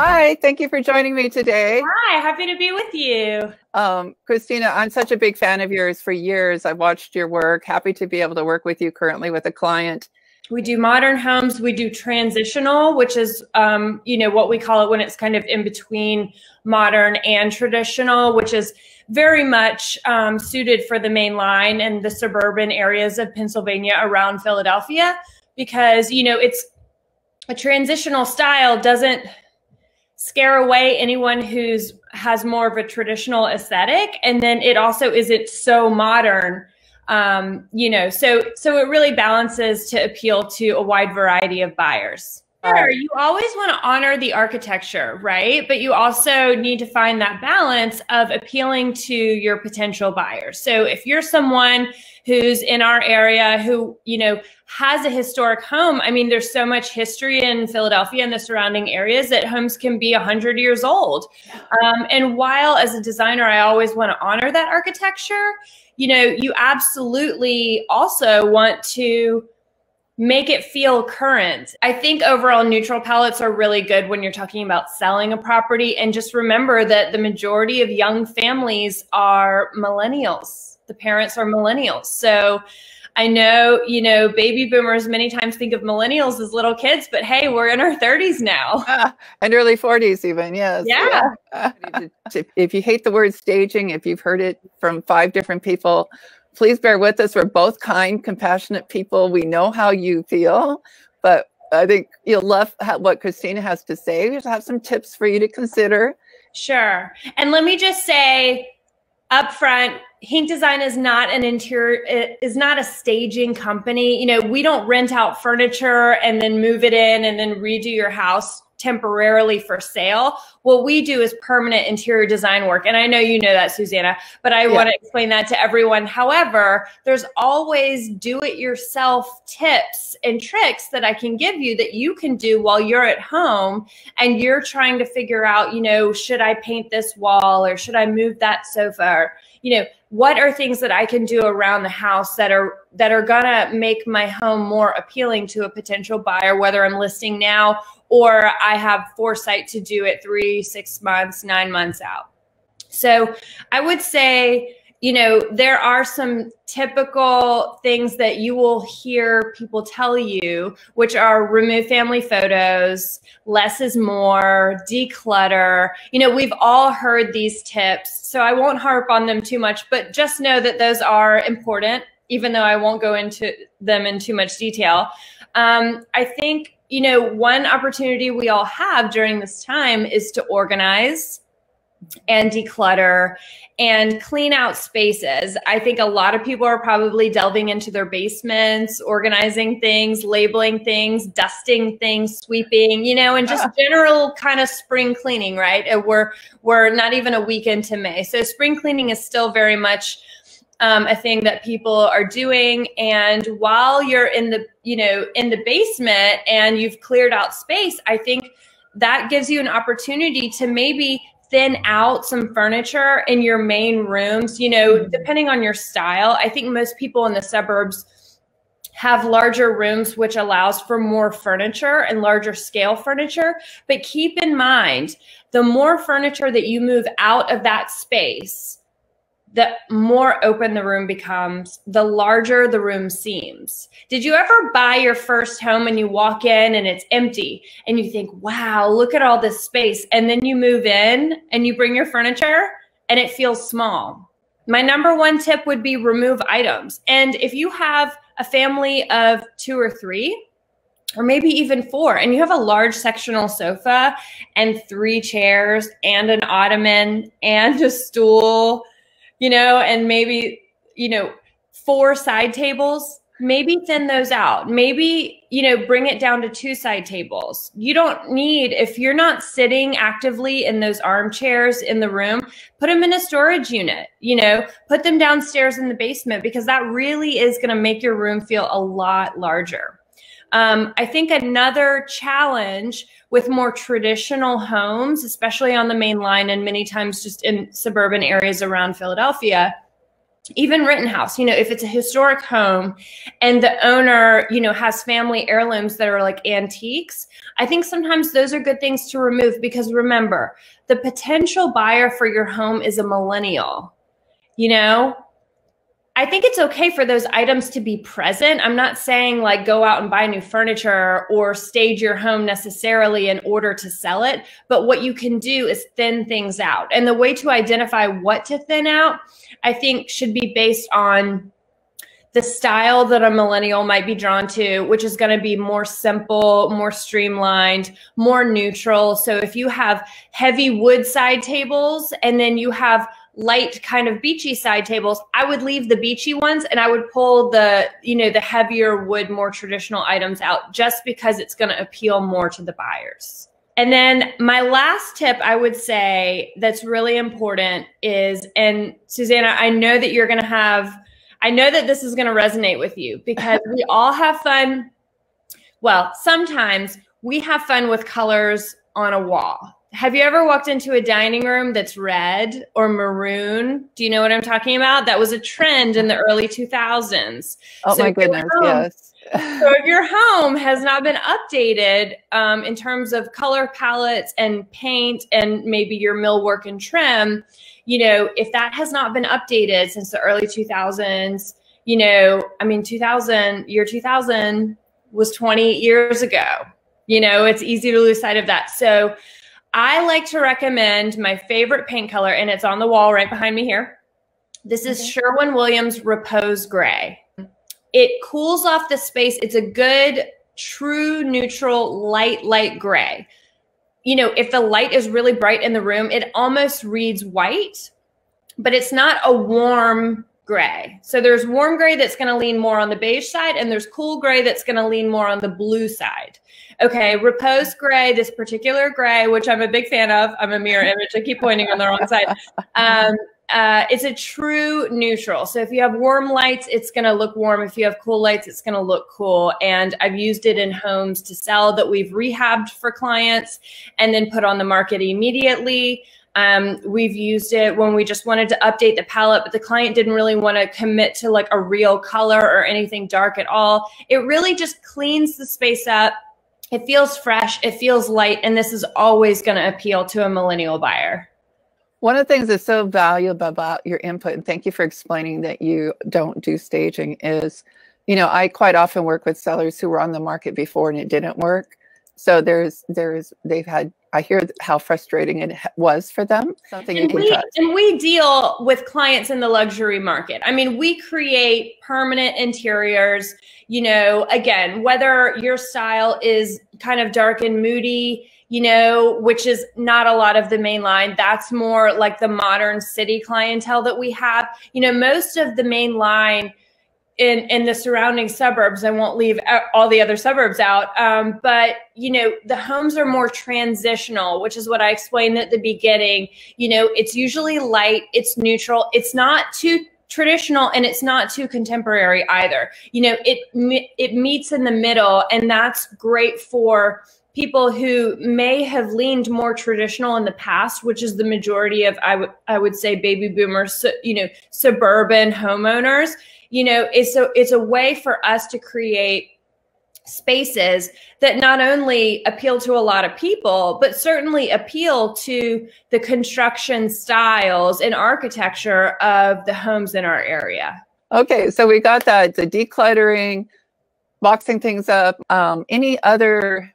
Hi, thank you for joining me today. Hi, happy to be with you. Christina, I'm such a big fan of yours for years. I've watched your work. Happy to be able to work with you currently with a client. We do modern homes. We do transitional, which is, what we call it when it's kind of in between modern and traditional, which is very much suited for the main line and the suburban areas of Pennsylvania around Philadelphia, because, it's a transitional style doesn't scare away anyone who's has more of a traditional aesthetic. And then it also isn't so modern. So it really balances to appeal to a wide variety of buyers. Sure, you always want to honor the architecture, right? But you also need to find that balance of appealing to your potential buyers. So if you're someone who's in our area who, has a historic home, I mean, there's so much history in Philadelphia and the surrounding areas that homes can be 100 years old. And while as a designer, I always want to honor that architecture, you absolutely also want to make it feel current. I think overall neutral palettes are really good when you're talking about selling a property. And just remember that the majority of young families are millennials. The parents are millennials. So I know, baby boomers many times think of millennials as little kids, but hey, we're in our 30s now. And early 40s even, yes. Yeah. If you hate the word staging, if you've heard it from 5 different people, please bear with us. We're both kind, compassionate people. We know how you feel, but I think you'll love what Christina has to say. We have some tips for you to consider. Sure. And let me just say up front, Henck Design is not an interior, is not a staging company. We don't rent out furniture and then move it in and then redo your house temporarily for sale. What we do is permanent interior design work. And I know you know that, Susanna, but I want to explain that to everyone. However, there's always do-it-yourself tips and tricks that I can give you that you can do while you're at home and you're trying to figure out, should I paint this wall or should I move that sofa? Or, what are things that I can do around the house that are gonna make my home more appealing to a potential buyer, whether I'm listing now or I have foresight to do it 3, 6 months, 9 months out. So I would say, there are some typical things that you will hear people tell you, which are remove family photos, less is more, declutter. We've all heard these tips, so I won't harp on them too much, but just know that those are important, even though I won't go into them in too much detail. I think, one opportunity we all have during this time is to organize and declutter and clean out spaces. I think a lot of people are probably delving into their basements, organizing things, labeling things, dusting things, sweeping, and just general kind of spring cleaning, right? And we're not even a week into May. So spring cleaning is still very much a thing that people are doing. And while you're in the basement and you've cleared out space, I think that gives you an opportunity to maybe thin out some furniture in your main rooms, depending on your style. I think most people in the suburbs have larger rooms, which allows for more furniture and larger scale furniture. But keep in mind, the more furniture that you move out of that space, the more open the room becomes, the larger the room seems. Did you ever buy your first home and you walk in and it's empty and you think, wow, look at all this space. And then you move in and you bring your furniture and it feels small. My number 1 tip would be remove items. And if you have a family of 2 or 3, or maybe even 4, and you have a large sectional sofa and 3 chairs and an ottoman and a stool, and maybe, 4 side tables, maybe thin those out. Maybe, bring it down to 2 side tables. You don't need, if you're not sitting actively in those armchairs in the room, put them in a storage unit, put them downstairs in the basement, because that really is going to make your room feel a lot larger. I think another challenge with more traditional homes, especially on the main line and many times just in suburban areas around Philadelphia, even Rittenhouse, if it's a historic home and the owner, has family heirlooms that are like antiques, I think sometimes those are good things to remove, because remember, the potential buyer for your home is a millennial. I think it's okay for those items to be present. I'm not saying like go out and buy new furniture or stage your home necessarily in order to sell it. But what you can do is thin things out. And the way to identify what to thin out, I think, should be based on the style that a millennial might be drawn to, which is going to be more simple, more streamlined, more neutral. So if you have heavy wood side tables and then you have light kind of beachy side tables, I would leave the beachy ones and I would pull the heavier wood, more traditional items out, just because it's going to appeal more to the buyers. And then my last tip I would say that's really important is, and Susanna, I know that this is going to resonate with you, because we all have fun. Well, sometimes we have fun with colors on a wall. Have you ever walked into a dining room that's red or maroon? Do you know what I'm talking about? That was a trend in the early 2000s. Oh, so my goodness, yes. So if your home has not been updated in terms of color palettes and paint and maybe your millwork and trim, if that has not been updated since the early 2000s, year 2000 was 20 years ago. It's easy to lose sight of that. So I like to recommend my favorite paint color, and it's on the wall right behind me here. This is Sherwin-Williams Repose Gray. It cools off the space. It's a good, true, neutral, light gray. If the light is really bright in the room, it almost reads white, but it's not a warm gray. So there's warm gray that's going to lean more on the beige side, and there's cool gray that's going to lean more on the blue side. Okay, Repose Gray, this particular gray, which I'm a big fan of. I'm a mirror image. I keep pointing on the wrong side. It's a true neutral. So if you have warm lights, it's going to look warm. If you have cool lights, it's going to look cool. And I've used it in homes to sell that we've rehabbed for clients and then put on the market immediately. We've used it when we just wanted to update the palette, but the client didn't really want to commit to like a real color or anything dark at all. It really just cleans the space up. It feels fresh, it feels light, and this is always going to appeal to a millennial buyer. One of the things that's so valuable about your input, and thank you for explaining that you don't do staging, is, I quite often work with sellers who were on the market before and it didn't work. So I hear how frustrating it was for them. And we deal with clients in the luxury market. I mean, we create permanent interiors, again, whether your style is kind of dark and moody, which is not a lot of the main line. That's more like the modern city clientele that we have. Most of the main line in the surrounding suburbs, I won't leave all the other suburbs out, but the homes are more transitional, which is what I explained at the beginning. It's usually light, it's neutral, it's not too traditional, and it's not too contemporary either. It meets in the middle, and that's great for people who may have leaned more traditional in the past, which is the majority of, I would say, baby boomers, suburban homeowners. It's a way for us to create spaces that not only appeal to a lot of people, but certainly appeal to the construction styles and architecture of the homes in our area. Okay, so we got that, the decluttering, boxing things up. Any other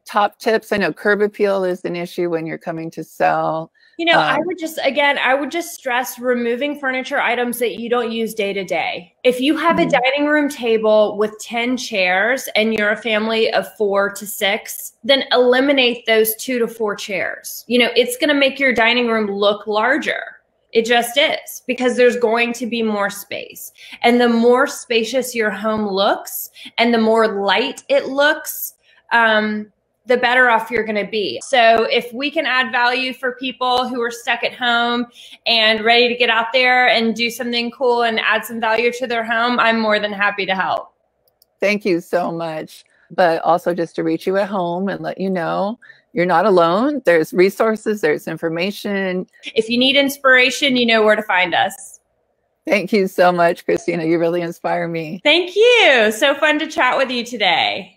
top tips? I know curb appeal is an issue when you're coming to sell. I would just stress removing furniture items that you don't use day to day. If you have a dining room table with 10 chairs and you're a family of 4 to 6, then eliminate those 2 to 4 chairs. It's going to make your dining room look larger. It just is, because there's going to be more space. And the more spacious your home looks and the more light it looks, the better off you're going to be. So if we can add value for people who are stuck at home and ready to get out there and do something cool and add some value to their home, I'm more than happy to help. Thank you so much. But also just to reach you at home and let you know you're not alone. There's resources, there's information. If you need inspiration, you know where to find us. Thank you so much, Christina. You really inspire me. Thank you. So fun to chat with you today.